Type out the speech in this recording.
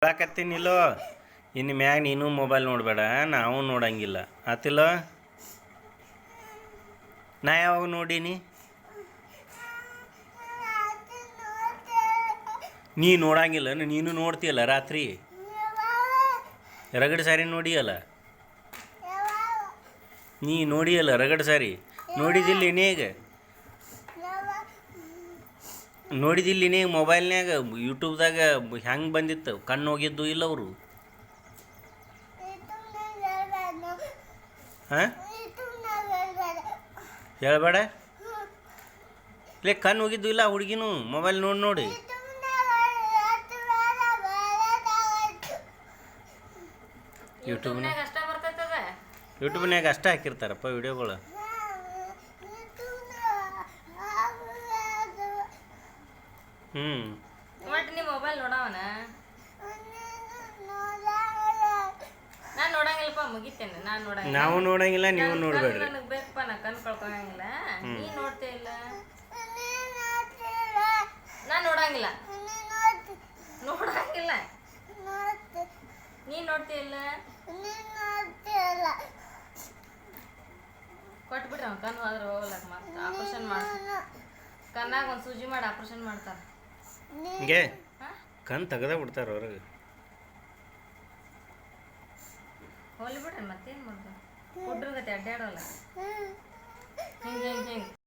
ಹೇಳಕತ್ತೀನಿಲ್ಲೋ ಇನ್ನು ಮ್ಯಾಗ ನೀನು ಮೊಬೈಲ್ ನೋಡಬೇಡ, ನಾವು ನೋಡಂಗಿಲ್ಲ ಆತಿಲ್ಲ. ನಾ ಯಾವಾಗ ನೋಡೀನಿ? ನೀ ನೋಡಂಗಿಲ್ಲ, ನೀನು ನೋಡ್ತೀಯಲ್ಲ ರಾತ್ರಿ ರಗಡ್ ಸಾರಿ ನೋಡಿಯಲ್ಲ. ನೀ ನೋಡಿಯಲ್ಲ ರಗಡ್ ಸಾರಿ. ನೋಡಿದಿಲ್ಲ ಇನ್ನೇಗ ನೋಡಿದಿಲ್ಲ ಇನ್ನೇಗ ಮೊಬೈಲ್ನ್ಯಾಗ ಯೂಟ್ಯೂಬ್ದಾಗ ಹೆಂಗೆ ಬಂದಿತ್ತು, ಕಣ್ಣು ಹೋಗಿದ್ದು ಇಲ್ಲ ಅವರು. ಹಾಂ ಹೇಳ್ಬೇಡ ಲೇ, ಕಣ್ಣು ಹೋಗಿದ್ದು ಇಲ್ಲ ಹುಡುಗಿನೂ ಮೊಬೈಲ್ ನೋಡಿ ನೋಡಿ. ಯೂಟ್ಯೂಬ್ನ್ಯಾಗ ಅಷ್ಟೇ ಹಾಕಿರ್ತಾರಪ್ಪ ವಿಡಿಯೋಗಳು. ಒಟ್ಟು ನೀ ಮೊಬೈಲ್ ನೋಡವನ ನಾನು ನೋಡಂಗಿಲ್ಲಪ್ಪ, ಮುಗಿತೇನೆ. ನಾವು ನೋಡಂಗಿಲ್ಲ, ನೀವು ನೋಡ್ಬೇಡ್ರಿ. ನನಗೆ ಬೇಕಪ್ಪ, ನಾ ಕಣ್ ಕಳ್ಕೊಳಂಗಿಲ್ಲ. ನೀ ನೋಡ್ತೇ ಇಲ್ಲ, ನಾನು ನೋಡಂಗಿಲ್ಲ. ನೋಡಂಗಿಲ್ಲ, ನೀ ನೋಡ್ತೇ ಇಲ್ಲ. ಕೊಟ್ಬಿಟ್ರೆ ಅವ್ನು ಕಣ್ಣು ಹೋದ್ರೆ ಹೋಗ್ಲಕ್ಕ, ಮತ್ತೆ ಆಪ್ರೇಷನ್ ಮಾಡ್ತಾರೆ. ಕಣ್ಣಾಗ ಒಂದು ಸೂಜಿ ಮಾಡಿ ಆಪ್ರೇಷನ್ ಮಾಡ್ತಾರೆ. ಹಿಂಗೆ ಕಣ್ ತೆಗೆದ ಬಿಡ್ತಾರೆ ಹೊರಗೆ. ಹೋಲಿ ಬಿಡ್ರಿ, ಮತ್ತೇನು ಮಾಡ್ತಾರೆ. ಹುಡ್ರ ಗತಿ ಅಡ್ಡಾಡೋಲ್ಲ ಹಿಂಗೆ ಹಿಂಗೆ ಹಿಂಗೆ